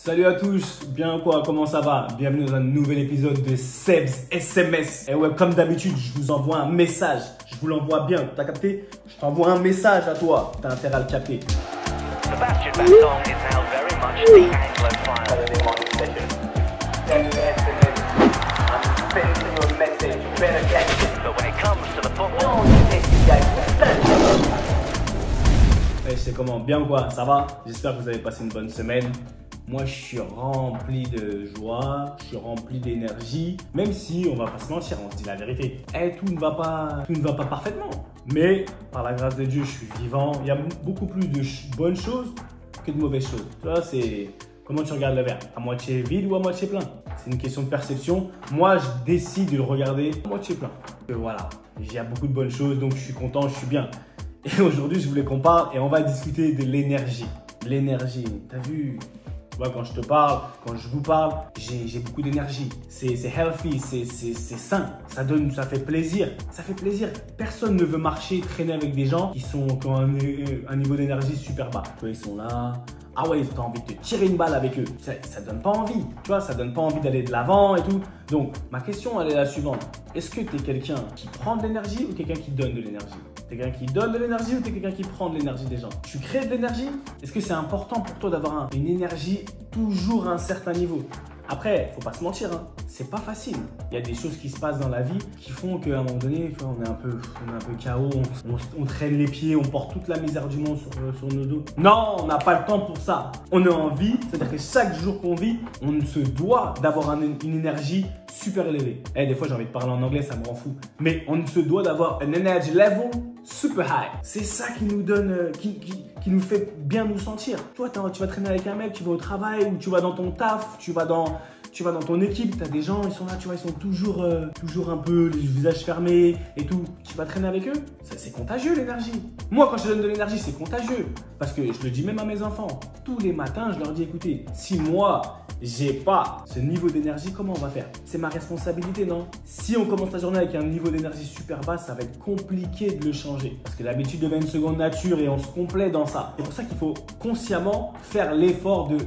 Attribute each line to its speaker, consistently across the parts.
Speaker 1: Salut à tous, bien quoi, comment ça va? Bienvenue dans un nouvel épisode de Seb's SMS. Et ouais, comme d'habitude, je vous envoie un message. Je vous l'envoie bien, t'as capté? Je t'envoie un message à toi, t'as intérêt à le capter.
Speaker 2: Sebastian Vettel is now very much the Anglophile. But when it comes to the football,
Speaker 1: Et c'est comment? Bien ou quoi? Ça va? J'espère que vous avez passé une bonne semaine. Moi, je suis rempli de joie, je suis rempli d'énergie, même si on va pas se mentir, on se dit la vérité. Tout ne va pas parfaitement. Mais par la grâce de Dieu, je suis vivant. Il y a beaucoup plus de bonnes choses que de mauvaises choses. Tu vois, c'est comment tu regardes le verre, à moitié vide ou à moitié plein. C'est une question de perception. Moi, je décide de le regarder à moitié plein. Et voilà, il y a beaucoup de bonnes choses, donc je suis content, je suis bien. Et aujourd'hui, je voulais qu'on parle et on va discuter de l'énergie. L'énergie, t'as vu? Tu vois, quand je te parle, quand je vous parle, j'ai beaucoup d'énergie. C'est healthy, c'est sain. Ça fait plaisir. Ça fait plaisir. Personne ne veut marcher, traîner avec des gens qui ont un niveau d'énergie super bas. Tu vois, ils sont là. Ah ouais, ils ont envie de te tirer une balle avec eux. Ça donne pas envie. Tu vois, ça donne pas envie d'aller de l'avant et tout. Donc, ma question, elle est la suivante. Est-ce que tu es quelqu'un qui prend de l'énergie ou quelqu'un qui donne de l'énergie? T'es quelqu'un qui donne de l'énergie ou t'es quelqu'un qui prend de l'énergie des gens? Tu crées de l'énergie? Est-ce que c'est important pour toi d'avoir une énergie toujours à un certain niveau? Après, faut pas se mentir, hein, c'est pas facile. Il y a des choses qui se passent dans la vie qui font qu'à un moment donné, tu vois, on est un peu KO, on traîne les pieds, on porte toute la misère du monde sur nos dos. Non, on n'a pas le temps pour ça. On est en vie, c'est-à-dire que chaque jour qu'on vit, on se doit d'avoir une énergie super élevée. Des fois, j'ai envie de parler en anglais, ça me rend fou. Mais on se doit d'avoir un energy level super high. C'est ça qui nous donne, qui nous fait bien nous sentir. Toi, tu vas traîner avec un mec, tu vas au travail, ou tu vas dans ton taf, tu vas dans ton équipe, tu as des gens, ils sont là, tu vois, ils sont toujours un peu les visages fermés et tout. Tu vas traîner avec eux, c'est contagieux l'énergie. Moi, quand je donne de l'énergie, c'est contagieux. Parce que je le dis même à mes enfants. Tous les matins, je leur dis, écoutez, si moi, j'ai pas ce niveau d'énergie, comment on va faire? C'est ma responsabilité, non? Si on commence la journée avec un niveau d'énergie super bas, ça va être compliqué de le changer. Parce que l'habitude devient une seconde nature et on se complaît dans ça. C'est pour ça qu'il faut consciemment faire l'effort de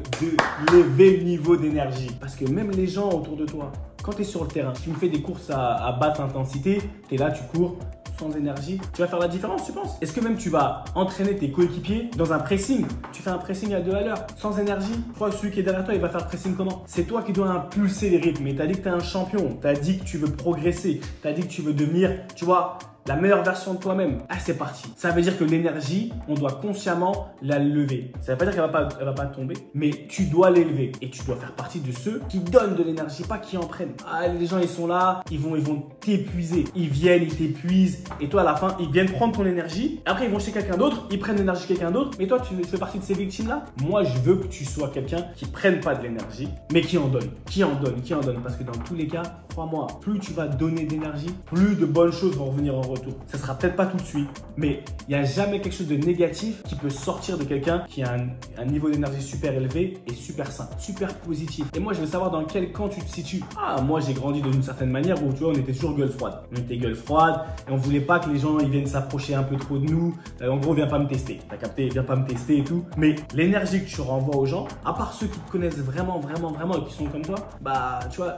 Speaker 1: lever le niveau d'énergie. Parce que même les gens autour de toi, quand tu es sur le terrain, tu me fais des courses à basse intensité, tu es là, tu cours, sans énergie, tu vas faire la différence, tu penses? Est-ce que même tu vas entraîner tes coéquipiers dans un pressing? Tu fais un pressing à 2 à l'heure, sans énergie? Je crois que celui qui est derrière toi, il va faire le pressing comment? C'est toi qui dois impulser les rythmes. Et tu as dit que tu es un champion, tu as dit que tu veux progresser, tu as dit que tu veux devenir, tu vois, la meilleure version de toi-même. C'est parti. Ça veut dire que l'énergie, on doit consciemment la lever. Ça veut pas dire qu'elle va pas tomber, mais tu dois l'élever. Et tu dois faire partie de ceux qui donnent de l'énergie, pas qui en prennent. Les gens, ils sont là, ils vont t'épuiser. Ils viennent, ils t'épuisent. Et toi, à la fin, ils viennent prendre ton énergie. Après, ils vont chez quelqu'un d'autre, ils prennent l'énergie de quelqu'un d'autre. Mais toi, tu fais partie de ces victimes-là. Moi, je veux que tu sois quelqu'un qui prenne pas de l'énergie, mais qui en donne. Qui en donne. Parce que dans tous les cas, crois-moi, plus tu vas donner d'énergie, plus de bonnes choses vont revenir en retour. Ça sera peut-être pas tout de suite, mais il n'y a jamais quelque chose de négatif qui peut sortir de quelqu'un qui a un niveau d'énergie super élevé et super sain, super positif. Et moi, je veux savoir dans quel camp tu te situes. Moi, j'ai grandi d'une certaine manière où, tu vois, on était toujours gueule froide. On était gueule froide et on voulait pas que les gens ils viennent s'approcher un peu trop de nous. En gros, viens pas me tester. T'as capté? Viens pas me tester et tout. Mais l'énergie que tu renvoies aux gens, à part ceux qui te connaissent vraiment et qui sont comme toi, bah, tu vois,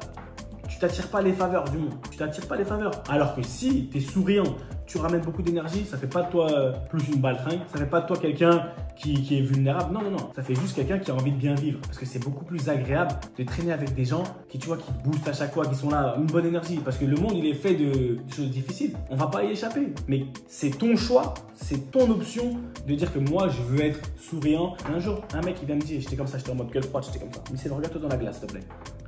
Speaker 1: tu t'attires pas les faveurs du monde. Tu t'attires pas les faveurs. Alors que si tu es souriant, tu ramènes beaucoup d'énergie, ça fait pas de toi plus une baltringue, ça fait pas de toi quelqu'un qui est vulnérable. Non. Ça fait juste quelqu'un qui a envie de bien vivre. Parce que c'est beaucoup plus agréable de traîner avec des gens qui, tu vois, qui te boostent à chaque fois, qui sont là, une bonne énergie. Parce que le monde, il est fait de choses difficiles. On va pas y échapper. Mais c'est ton choix, c'est ton option de dire que moi, je veux être souriant. Un jour, un mec, il vient me dire, j'étais comme ça, j'étais en mode gueule froide, j'étais comme ça. Mais c'est regarde-toi dans la glace, s'il te plaît.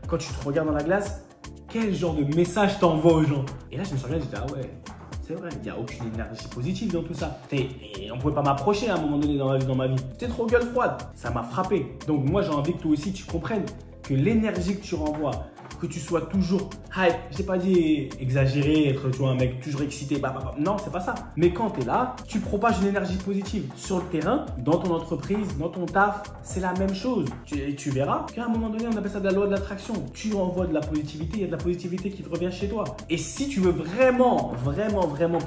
Speaker 1: Quand tu te regardes dans la glace, quel genre de message t'envoies aux gens? Et là, je me suis regardé, j'ai dit, ah ouais, c'est vrai, il n'y a aucune énergie positive dans tout ça. Et on ne pouvait pas m'approcher à un moment donné dans ma vie. J'étais trop gueule froide. Ça m'a frappé. Donc moi, j'ai envie que toi aussi, tu comprennes que l'énergie que tu renvoies, que tu sois toujours hype, je n'ai pas dit exagérer, être tu vois, un mec toujours excité, non, c'est pas ça. Mais quand tu es là, tu propages une énergie positive sur le terrain, dans ton entreprise, dans ton taf, c'est la même chose. Tu verras qu'à un moment donné, on appelle ça de la loi de l'attraction. Tu envoies de la positivité, il y a de la positivité qui revient chez toi. Et si tu veux vraiment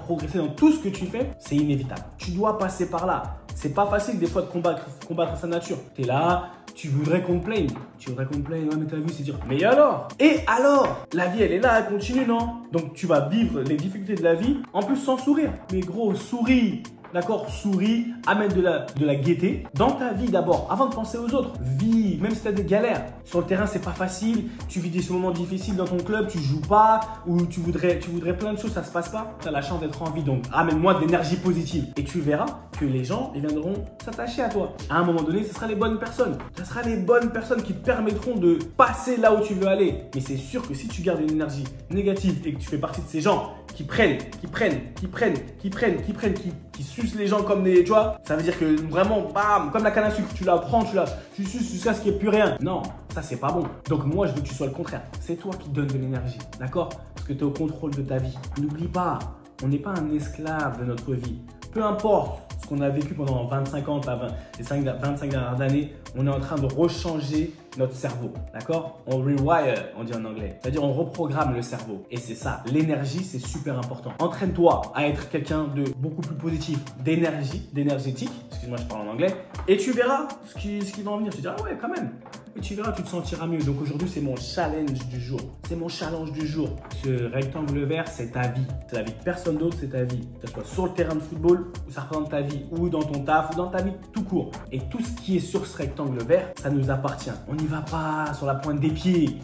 Speaker 1: progresser dans tout ce que tu fais, c'est inévitable. Tu dois passer par là. C'est pas facile des fois de combattre sa nature. Tu es là, Tu voudrais qu'on te plaigne. Tu voudrais qu'on te plaigne, ouais, mais t'as vu, c'est dur. Mais alors? Et alors? La vie, elle est là, elle continue, non? Donc, tu vas vivre les difficultés de la vie, en plus sans sourire. Mais gros, souris. D'accord, souris, amène de la gaieté dans ta vie d'abord, avant de penser aux autres. Vis, même si tu as des galères. Sur le terrain, c'est pas facile. Tu vis des moments difficiles dans ton club, tu joues pas, ou tu voudrais plein de choses, ça se passe pas. Tu as la chance d'être en vie, donc amène-moi de l'énergie positive. Et tu verras que les gens, ils viendront s'attacher à toi. À un moment donné, ce sera les bonnes personnes. Ce sera les bonnes personnes qui te permettront de passer là où tu veux aller. Mais c'est sûr que si tu gardes une énergie négative et que tu fais partie de ces gens qui sucent les gens comme des, tu vois, ça veut dire que vraiment, bam, comme la canne à sucre, tu la prends, tu suces jusqu'à ce qu'il n'y ait plus rien. Non, ça c'est pas bon. Donc moi, je veux que tu sois le contraire. C'est toi qui donnes de l'énergie, d'accord? Parce que tu es au contrôle de ta vie. N'oublie pas, on n'est pas un esclave de notre vie. Peu importe ce qu'on a vécu pendant 25 ans, les 25 dernières années, on est en train de rechanger notre cerveau, d'accord? On rewire, on dit en anglais. C'est-à-dire on reprogramme le cerveau. Et c'est ça, l'énergie, c'est super important. Entraîne-toi à être quelqu'un de beaucoup plus positif, d'énergétique, excuse-moi, je parle en anglais, et tu verras ce qui va en venir. Tu te diras, ah ouais, quand même. Et tu verras, tu te sentiras mieux. Donc aujourd'hui, c'est mon challenge du jour. C'est mon challenge du jour. Ce rectangle vert, c'est ta vie. C'est la vie de personne d'autre, c'est ta vie. Que ce soit sur le terrain de football, où ça représente ta vie, ou dans ton taf, ou dans ta vie tout court. Et tout ce qui est sur ce rectangle vert, ça nous appartient. On n'y va pas sur la pointe des pieds.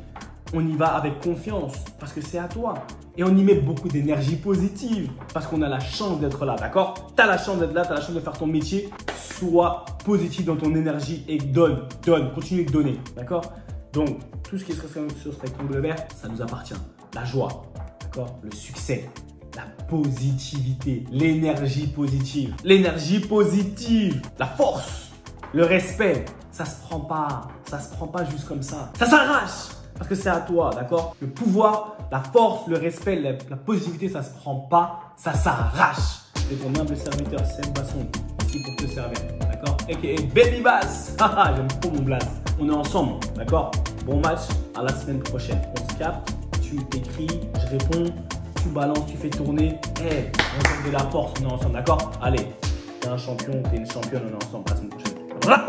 Speaker 1: On y va avec confiance parce que c'est à toi. Et on y met beaucoup d'énergie positive parce qu'on a la chance d'être là, d'accord? Tu as la chance d'être là, tu as la chance de faire ton métier. Sois positif dans ton énergie et donne, continue de donner, d'accord? Donc, tout ce qui est sur ce rectangle vert, ça nous appartient. La joie, d'accord? Le succès, la positivité, l'énergie positive, la force, le respect. Ça se prend pas juste comme ça. Ça s'arrache parce que c'est à toi, d'accord? Le pouvoir, la force, le respect, la positivité, ça se prend pas, ça s'arrache. C'est ton humble serviteur, Seb Basson, ici pour te servir, d'accord? A.k.a. Baby Bass. J'aime trop mon blast. On est ensemble, d'accord? Bon match, à la semaine prochaine. On se capte, tu écris, je réponds, tu balances, tu fais tourner. Hey, on donne de la force, on est ensemble, d'accord? Allez, t'es un champion, t'es une championne, on est ensemble, à la semaine prochaine. Voilà.